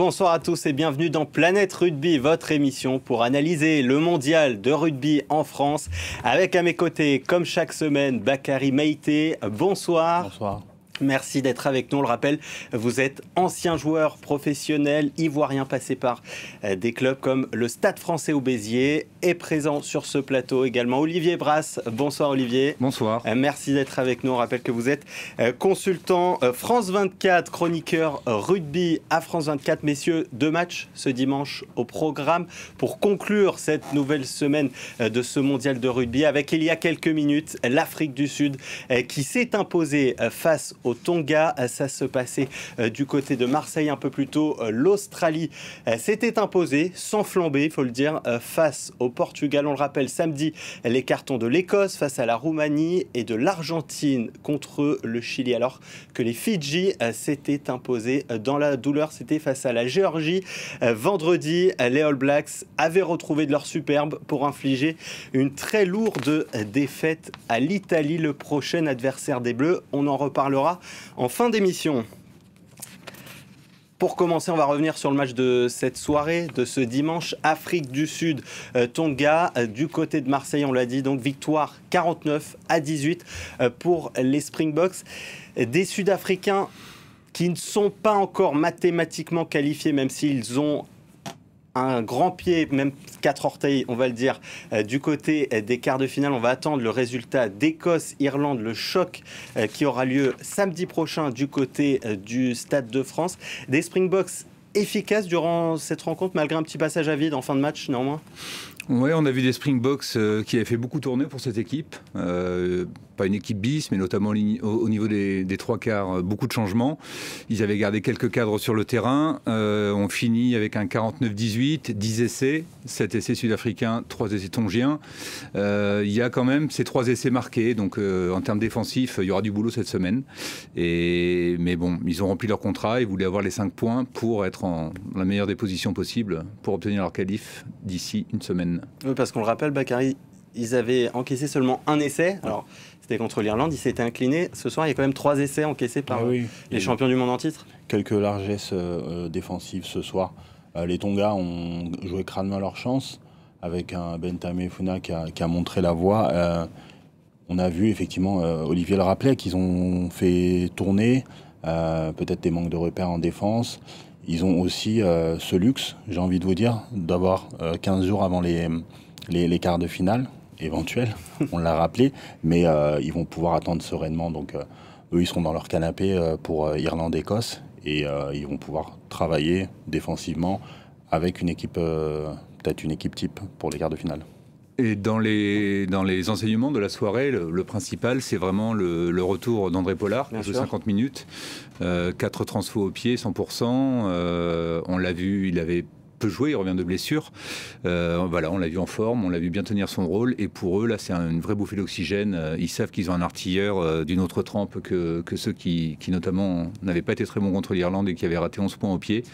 Bonsoir à tous et bienvenue dans Planète Rugby, votre émission pour analyser le mondial de rugby en France. Avec à mes côtés, comme chaque semaine, Bakary Meïté. Bonsoir. Bonsoir. Merci d'être avec nous. On le rappelle, vous êtes ancien joueur professionnel ivoirien passé par des clubs comme le Stade Français au Béziers et présent sur ce plateau également Olivier Brasse. Bonsoir Olivier. Bonsoir. Merci d'être avec nous. On rappelle que vous êtes consultant France 24, chroniqueur rugby à France 24. Messieurs, 2 matchs ce dimanche au programme pour conclure cette nouvelle semaine de ce mondial de rugby avec il y a quelques minutes l'Afrique du Sud qui s'est imposée face au Tonga. Ça se passait du côté de Marseille un peu plus tôt. L'Australie s'était imposée sans flamber, il faut le dire, face au Portugal. On le rappelle, samedi, les cartons de l'Écosse face à la Roumanie et de l'Argentine contre le Chili. Alors que les Fidji s'étaient imposés dans la douleur, c'était face à la Géorgie. Vendredi, les All Blacks avaient retrouvé de leur superbe pour infliger une très lourde défaite à l'Italie, le prochain adversaire des Bleus. On en reparlera en fin d'émission. Pour commencer, on va revenir sur le match de cette soirée, de ce dimanche. Afrique du Sud, Tonga, du côté de Marseille, on l'a dit, donc victoire 49-18 pour les Springboks. Des Sud-Africains qui ne sont pas encore mathématiquement qualifiés, même s'ils ont un grand pied, même 4 orteils, on va le dire, du côté des quarts de finale. On va attendre le résultat d'Écosse-Irlande, le choc qui aura lieu samedi prochain du côté du Stade de France. Des Springboks efficaces durant cette rencontre, malgré un petit passage à vide en fin de match, néanmoins. Oui, on a vu des Springboks qui avaient fait beaucoup tourner pour cette équipe. Pas une équipe bis, mais notamment au niveau des 3 quarts, beaucoup de changements. Ils avaient gardé quelques cadres sur le terrain. On finit avec un 49-18, 10 essais, 7 essais sud-africains, 3 essais tongiens. Il y a quand même ces 3 essais marqués. Donc en termes défensifs, il y aura du boulot cette semaine. Mais bon, ils ont rempli leur contrat. Ils voulaient avoir les 5 points pour être en la meilleure des positions possibles pour obtenir leur qualif d'ici une semaine. Oui, parce qu'on le rappelle, Bakary, ils avaient encaissé seulement un essai. Alors, c'était contre l'Irlande, ils s'étaient inclinés. Ce soir, il y a quand même 3 essais encaissés par les champions du monde en titre. Quelques largesses défensives ce soir. Les Tonga ont joué crânement leur chance avec un Bentame Funa qui a montré la voie. On a vu effectivement, Olivier le rappelait, qu'ils ont fait tourner, peut-être des manques de repères en défense. Ils ont aussi ce luxe, j'ai envie de vous dire, d'avoir 15 jours avant les quarts de finale éventuels, on l'a rappelé, mais ils vont pouvoir attendre sereinement. Donc eux, ils seront dans leur canapé pour Irlande-Écosse et ils vont pouvoir travailler défensivement avec une équipe, peut-être une équipe type pour les quarts de finale. Et dans les enseignements de la soirée, le principal, c'est vraiment le retour d'André Pollard de 50 minutes. 4 transfos au pied, 100%. On l'a vu, il avait peu joué, il revient de blessure. Voilà, on l'a vu en forme, on l'a vu bien tenir son rôle. Et pour eux, là, c'est une vraie bouffée d'oxygène. Ils savent qu'ils ont un artilleur d'une autre trempe que ceux qui notamment, n'avaient pas été très bons contre l'Irlande et qui avaient raté 11 points au pied.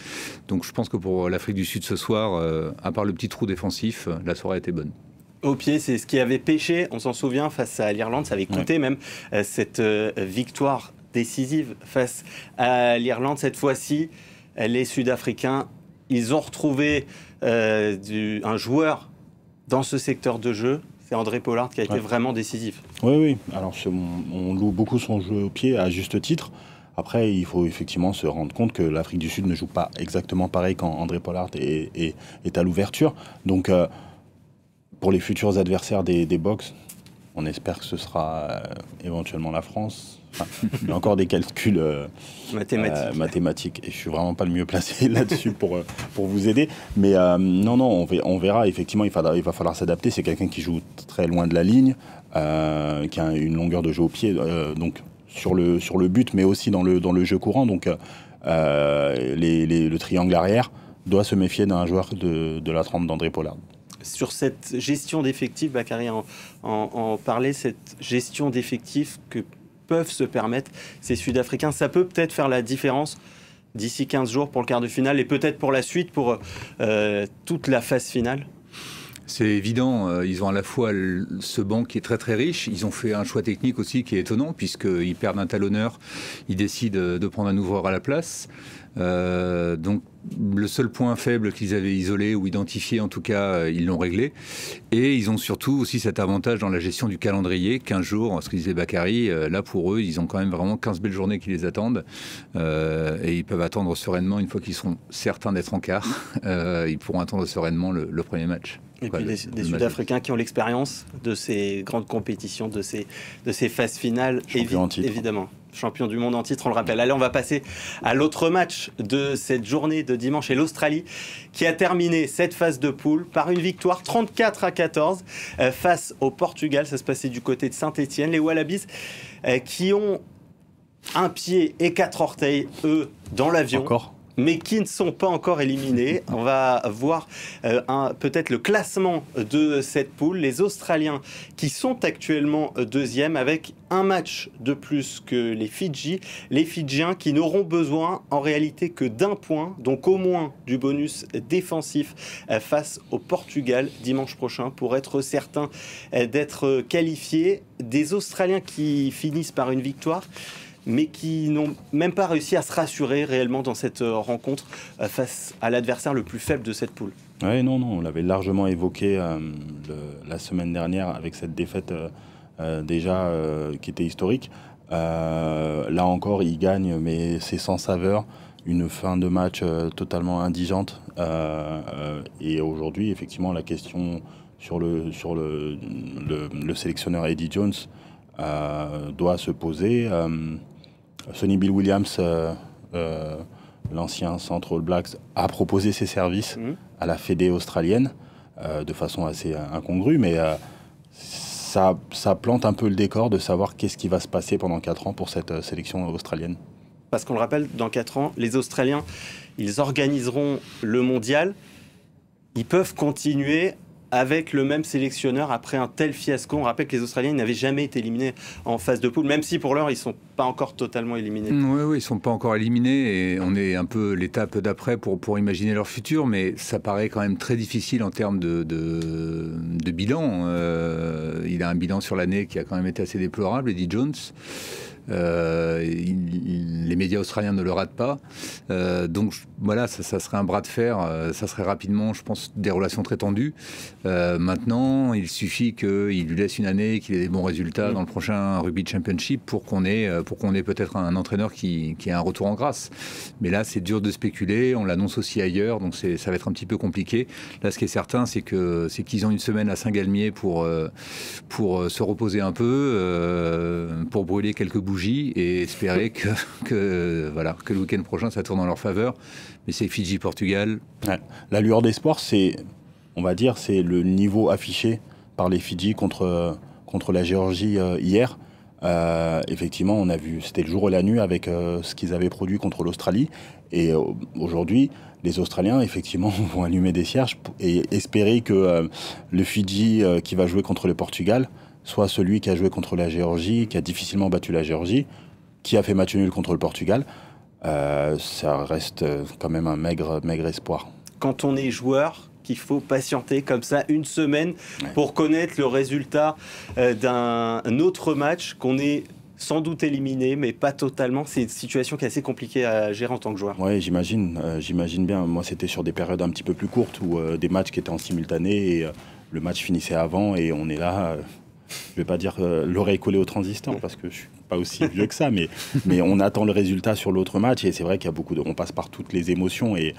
Donc je pense que pour l'Afrique du Sud ce soir, à part le petit trou défensif, la soirée a été bonne. Au pied, c'est ce qui avait pêché, on s'en souvient, face à l'Irlande. Ça avait coûté même cette victoire décisive face à l'Irlande. Cette fois-ci, les Sud-Africains, ils ont retrouvé un joueur dans ce secteur de jeu. C'est André Pollard qui a été vraiment décisif. Oui. Alors, on loue beaucoup son jeu au pied à juste titre. Après, il faut effectivement se rendre compte que l'Afrique du Sud ne joue pas exactement pareil quand André Pollard est à l'ouverture. Donc, pour les futurs adversaires des Boks, on espère que ce sera éventuellement la France. Enfin, il y a encore des calculs mathématiques et je suis vraiment pas le mieux placé là-dessus pour vous aider. Mais non, on verra. Effectivement, il va falloir s'adapter. C'est quelqu'un qui joue très loin de la ligne, qui a une longueur de jeu au pied, donc sur le but, mais aussi dans le jeu courant. Donc le triangle arrière doit se méfier d'un joueur de la trempe d'André Pollard. Sur cette gestion d'effectifs, Bakary en parlait, cette gestion d'effectifs que peuvent se permettre ces Sud-Africains, ça peut peut-être faire la différence d'ici 15 jours pour le quart de finale et peut-être pour la suite, pour toute la phase finale. C'est évident, ils ont à la fois ce banc qui est très très riche, ils ont fait un choix technique aussi qui est étonnant puisqu'ils perdent un talonneur, ils décident de prendre un ouvreur à la place. Donc le le seul point faible qu'ils avaient isolé ou identifié, en tout cas, ils l'ont réglé. Et ils ont surtout aussi cet avantage dans la gestion du calendrier, 15 jours, ce que disait Bakary. Là, pour eux, ils ont quand même vraiment 15 belles journées qui les attendent. Et ils peuvent attendre sereinement, une fois qu'ils seront certains d'être en quart, ils pourront attendre sereinement le premier match. Et puis des Sud-Africains qui ont l'expérience de ces grandes compétitions, de ces phases finales, évidemment. Champion du monde en titre, on le rappelle. Allez, on va passer à l'autre match de cette journée de dimanche, et l'Australie qui a terminé cette phase de poule par une victoire 34-14 face au Portugal. Ça se passait du côté de Saint-Etienne. Les Wallabies qui ont un pied et 4 orteils, eux, dans l'avion. Mais qui ne sont pas encore éliminés. On va voir peut-être le classement de cette poule. Les Australiens qui sont actuellement deuxièmes avec un match de plus que les Fidji. Les Fidjiens qui n'auront besoin en réalité que d'un point, donc au moins du bonus défensif face au Portugal dimanche prochain pour être certains d'être qualifiés. Des Australiens qui finissent par une victoire, mais qui n'ont même pas réussi à se rassurer réellement dans cette rencontre face à l'adversaire le plus faible de cette poule. Oui, non, on l'avait largement évoqué la semaine dernière avec cette défaite déjà qui était historique. Là encore, ils gagnent, mais c'est sans saveur. Une fin de match totalement indigente. Et aujourd'hui, effectivement, la question sur le sélectionneur Eddie Jones doit se poser. Sonny Bill Williams, l'ancien centre All Blacks, a proposé ses services à la Fédé australienne de façon assez incongrue, mais ça plante un peu le décor de savoir qu'est-ce qui va se passer pendant 4 ans pour cette sélection australienne. Parce qu'on le rappelle, dans 4 ans, les Australiens, ils organiseront le mondial. Ils peuvent continuer avec le même sélectionneur après un tel fiasco. On rappelle que les Australiens n'avaient jamais été éliminés en phase de poule, même si pour l'heure, ils ne sont pas encore totalement éliminés. Oui, ils ne sont pas encore éliminés et on est un peu l'étape d'après pour imaginer leur futur, mais ça paraît quand même très difficile en termes de bilan. Il a un bilan sur l'année qui a quand même été assez déplorable, Eddie Jones. Les médias australiens ne le ratent pas. Donc voilà, ça serait un bras de fer. Ça serait rapidement, je pense, des relations très tendues. Maintenant, il suffit qu'il lui laisse une année, qu'il ait des bons résultats dans le prochain Rugby Championship pour qu'on ait peut-être un entraîneur qui ait un retour en grâce. Mais là, c'est dur de spéculer. On l'annonce aussi ailleurs, donc ça va être un petit peu compliqué. Là, ce qui est certain, c'est qu'ils ont une semaine à Saint-Galmier pour se reposer un peu, pour brûler quelques bougies et espérer que le week-end prochain ça tourne en leur faveur. Mais c'est Fidji-Portugal. Ouais. La lueur des sports, c'est le niveau affiché par les Fidji contre la Géorgie hier. Effectivement, on a vu, c'était le jour et la nuit avec ce qu'ils avaient produit contre l'Australie. Et aujourd'hui, les Australiens, effectivement, vont allumer des cierges et espérer que le Fidji qui va jouer contre le Portugal soit celui qui a joué contre la Géorgie, qui a difficilement battu la Géorgie, qui a fait match nul contre le Portugal. Ça reste quand même un maigre espoir. Quand on est joueur, qu'il faut patienter comme ça une semaine pour connaître le résultat d'un autre match qu'on est sans doute éliminé, mais pas totalement. C'est une situation qui est assez compliquée à gérer en tant que joueur. Oui, j'imagine bien. Moi, c'était sur des périodes un petit peu plus courtes où des matchs qui étaient en simultané et le match finissait avant et on est là... je ne vais pas dire l'oreille collée au transistor parce que je ne suis pas aussi vieux que ça, mais on attend le résultat sur l'autre match et c'est vrai qu'il y a on passe par toutes les émotions et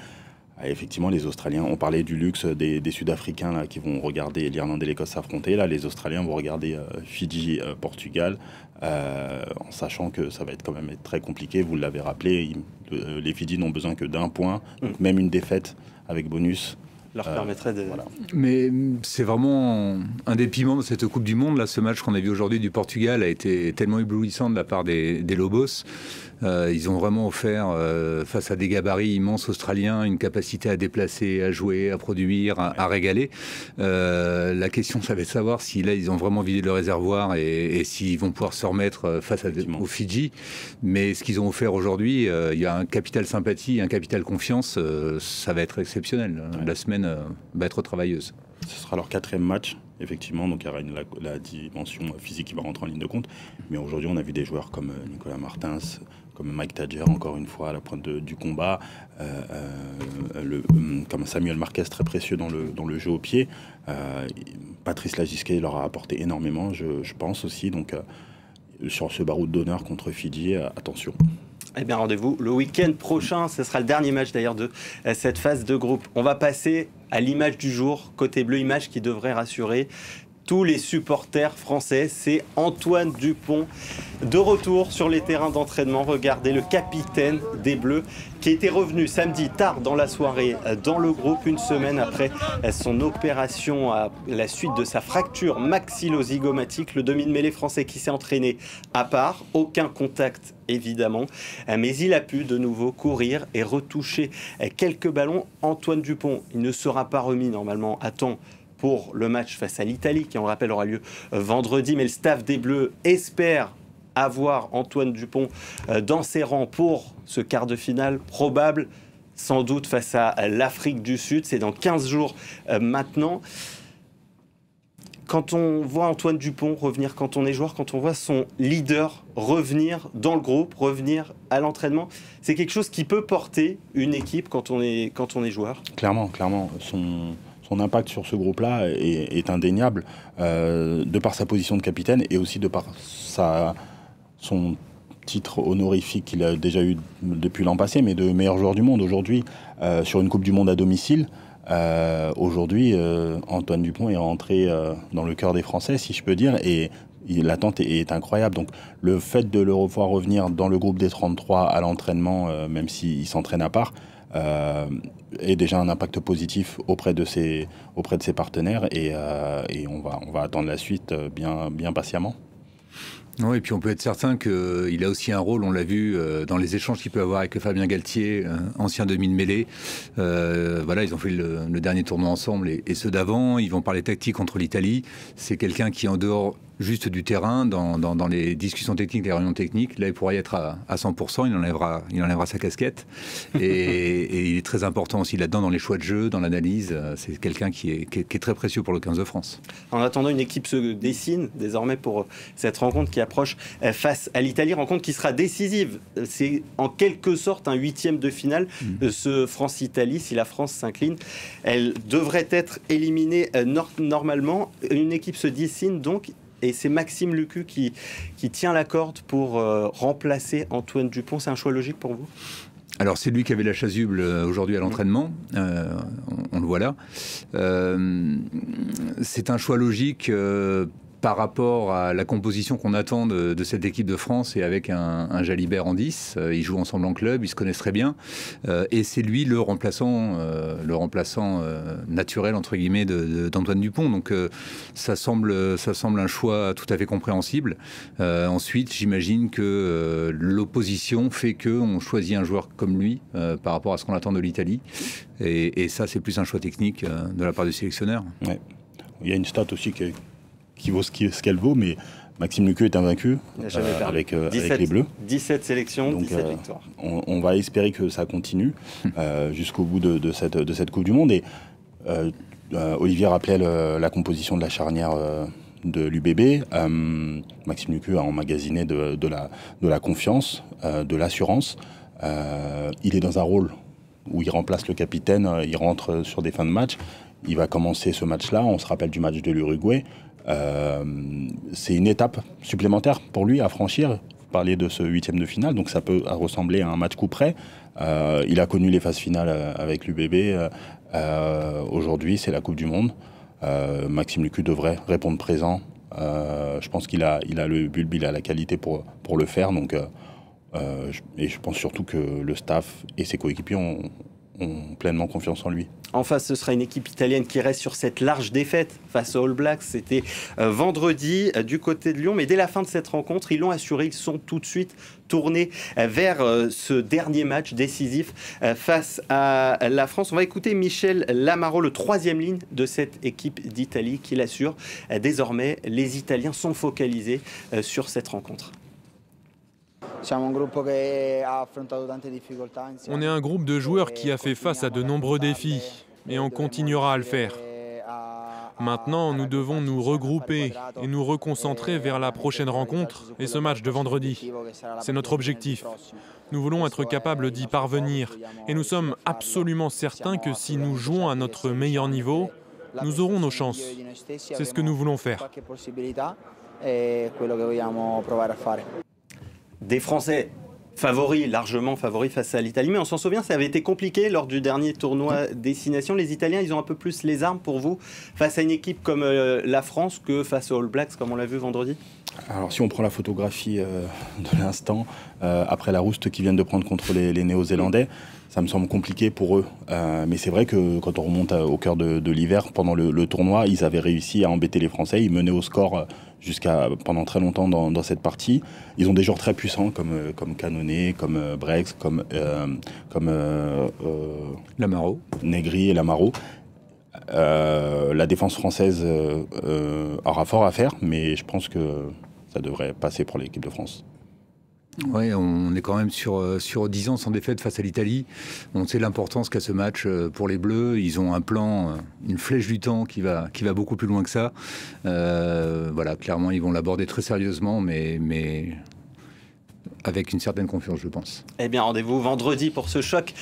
effectivement les Australiens, on parlait du luxe des Sud-Africains là, qui vont regarder l'Irlande et l'Écosse s'affronter, là les Australiens vont regarder Fidji, Portugal, en sachant que ça va être quand même très compliqué, vous l'avez rappelé, les Fidji n'ont besoin que d'un point, donc même une défaite avec bonus leur permettrait de... Voilà. Mais c'est vraiment un des piments de cette Coupe du Monde. Là, ce match qu'on a vu aujourd'hui du Portugal a été tellement éblouissant de la part des Lobos. Ils ont vraiment offert, face à des gabarits immenses australiens, une capacité à déplacer, à jouer, à produire, à régaler. La question, ça va être de savoir si là, ils ont vraiment vidé le réservoir et s'ils vont pouvoir se remettre face aux Fidji. Mais ce qu'ils ont offert aujourd'hui, il y a un capital sympathie, un capital confiance. Ça va être exceptionnel. La semaine va être travailleuse. Ce sera leur 4e match, effectivement, donc il y aura la dimension physique qui va rentrer en ligne de compte. Mais aujourd'hui, on a vu des joueurs comme Nicolas Martins, comme Mike Tadger, encore une fois, à la pointe du combat, comme Samuel Marquez, très précieux dans le jeu au pied. Patrice Lagisquet leur a apporté énormément, je pense aussi. Donc, sur ce baroud d'honneur contre Fidji, attention. Eh bien, rendez-vous le week-end prochain. Ce sera le dernier match d'ailleurs de cette phase de groupe. On va passer à l'image du jour, côté bleu, image qui devrait rassurer tous les supporters français. C'est Antoine Dupont de retour sur les terrains d'entraînement. Regardez, le capitaine des Bleus qui était revenu samedi tard dans la soirée dans le groupe, une semaine après son opération à la suite de sa fracture maxillo-zygomatique. Le demi-de-mêlée français qui s'est entraîné à part, aucun contact évidemment, mais il a pu de nouveau courir et retoucher quelques ballons. Antoine Dupont, il ne sera pas remis normalement à temps pour le match face à l'Italie, qui on le rappelle aura lieu vendredi, mais le staff des Bleus espère avoir Antoine Dupont dans ses rangs pour ce quart de finale probable, sans doute face à l'Afrique du Sud. C'est dans 15 jours maintenant. Quand on voit Antoine Dupont revenir, quand on est joueur, quand on voit son leader revenir dans le groupe, revenir à l'entraînement, c'est quelque chose qui peut porter une équipe quand on est joueur. Clairement. Son impact sur ce groupe-là est indéniable, de par sa position de capitaine et aussi de par son titre honorifique qu'il a déjà eu depuis l'an passé, mais de meilleur joueur du monde. Aujourd'hui, sur une Coupe du Monde à domicile, Antoine Dupont est rentré dans le cœur des Français, si je peux dire, et l'attente est incroyable. Donc le fait de le revoir revenir dans le groupe des 33 à l'entraînement, même s'il s'entraîne à part, est déjà un impact positif auprès de ses partenaires, et on va attendre la suite bien patiemment. Oui, et puis on peut être certain qu'il a aussi un rôle, on l'a vu dans les échanges qu'il peut avoir avec Fabien Galtier, ancien demi de mêlée. Voilà, ils ont fait le dernier tournoi ensemble et ceux d'avant. Ils vont parler tactique contre l'Italie. C'est quelqu'un qui, en dehors juste du terrain, dans les discussions techniques, les réunions techniques, là il pourrait y être à 100%, il enlèvera sa casquette. Et il est très important aussi là-dedans, dans les choix de jeu, dans l'analyse. C'est quelqu'un qui est très précieux pour le 15 de France. En attendant, une équipe se dessine désormais pour cette rencontre qui approche face à l'Italie, rencontre qui sera décisive. C'est en quelque sorte un huitième de finale de ce France-Italie. Si la France s'incline, elle devrait être éliminée normalement. Une équipe se dessine donc. Et c'est Maxime Lucu qui tient la corde pour remplacer Antoine Dupont. C'est un choix logique pour vous ? Alors c'est lui qui avait la chasuble aujourd'hui à l'entraînement, on le voit là. C'est un choix logique par rapport à la composition qu'on attend de cette équipe de France, et avec un Jalibert en 10. Ils jouent ensemble en club, ils se connaissent très bien. Et c'est lui le remplaçant naturel, entre guillemets, d'Antoine Dupont. Donc ça semble un choix tout à fait compréhensible. Ensuite, j'imagine que l'opposition fait qu'on choisit un joueur comme lui par rapport à ce qu'on attend de l'Italie. Et ça, c'est plus un choix technique de la part du sélectionneur. Ouais. Il y a une stat aussi qui vaut ce qu'elle vaut, mais Maxime Lucu est invaincu avec les Bleus. 17 sélections, donc, 17 victoires. On va espérer que ça continue jusqu'au bout de cette Coupe du Monde. Et Olivier rappelait la composition de la charnière de l'UBB. Maxime Lucu a emmagasiné de la confiance, de l'assurance. Il est dans un rôle où il remplace le capitaine, il rentre sur des fins de match. Il va commencer ce match-là. On se rappelle du match de l'Uruguay. C'est une étape supplémentaire pour lui à franchir. Vous parliez de ce huitième de finale, donc ça peut ressembler à un match coup près. Il a connu les phases finales avec l'UBB. Aujourd'hui, c'est la Coupe du Monde. Maxime Lucu devrait répondre présent. Je pense qu'il a le bulbe, il a la qualité pour le faire. Donc, et je pense surtout que le staff et ses coéquipiers ont pleinement confiance en lui. En face, ce sera une équipe italienne qui reste sur cette large défaite face aux All Blacks. C'était vendredi du côté de Lyon. Mais dès la fin de cette rencontre, ils l'ont assuré. Ils sont tout de suite tournés vers ce dernier match décisif face à la France. On va écouter Michel Lamaro, le troisième ligne de cette équipe d'Italie, qui l'assure. Désormais, les Italiens sont focalisés sur cette rencontre. On est un groupe de joueurs qui a fait face à de nombreux défis, et on continuera à le faire. Maintenant, nous devons nous regrouper et nous reconcentrer vers la prochaine rencontre et ce match de vendredi. C'est notre objectif. Nous voulons être capables d'y parvenir et nous sommes absolument certains que si nous jouons à notre meilleur niveau, nous aurons nos chances. C'est ce que nous voulons faire. Des Français favoris, largement favoris face à l'Italie, mais on s'en souvient, ça avait été compliqué lors du dernier tournoi Destination. Les Italiens, ils ont un peu plus les armes pour vous face à une équipe comme la France que face aux All Blacks, comme on l'a vu vendredi? Alors si on prend la photographie de l'instant, après la rouste qu'ils viennent de prendre contre les Néo-Zélandais, ça me semble compliqué pour eux. Mais c'est vrai que quand on remonte au cœur de l'hiver, pendant le tournoi, ils avaient réussi à embêter les Français. Ils menaient au score pendant très longtemps dans cette partie. Ils ont des joueurs très puissants comme Canonné, comme Brex, comme Lamaro. Negri et Lamaro. La défense française aura fort à faire, mais je pense que ça devrait passer pour l'équipe de France. Oui, on est quand même sur 10 ans sans défaite face à l'Italie. On sait l'importance qu'a ce match pour les Bleus. Ils ont un plan, une flèche du temps qui va beaucoup plus loin que ça. Voilà, clairement, ils vont l'aborder très sérieusement, mais avec une certaine confiance, je pense. Eh bien, rendez-vous vendredi pour ce choc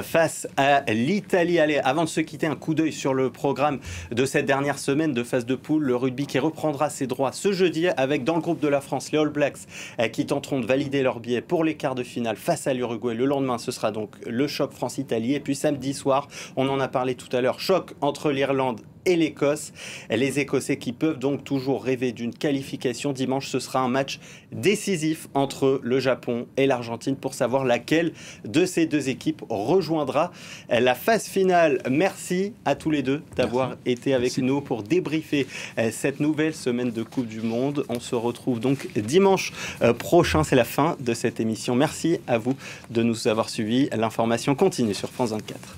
face à l'Italie. Allez, avant de se quitter, un coup d'œil sur le programme de cette dernière semaine de phase de poule. Le rugby qui reprendra ses droits ce jeudi avec, dans le groupe de la France, les All Blacks qui tenteront de valider leur billet pour les quarts de finale face à l'Uruguay. Le lendemain, ce sera donc le choc France-Italie. Et puis samedi soir, on en a parlé tout à l'heure, choc entre l'Irlande et l'Écosse. Les Écossais qui peuvent donc toujours rêver d'une qualification. Dimanche, ce sera un match décisif entre le Japon et l'Argentine pour savoir laquelle de ces deux équipes rejoindra la phase finale. Merci à tous les deux d'avoir été avec nous pour débriefer cette nouvelle semaine de Coupe du Monde. On se retrouve donc dimanche prochain. C'est la fin de cette émission. Merci à vous de nous avoir suivis. L'information continue sur France 24.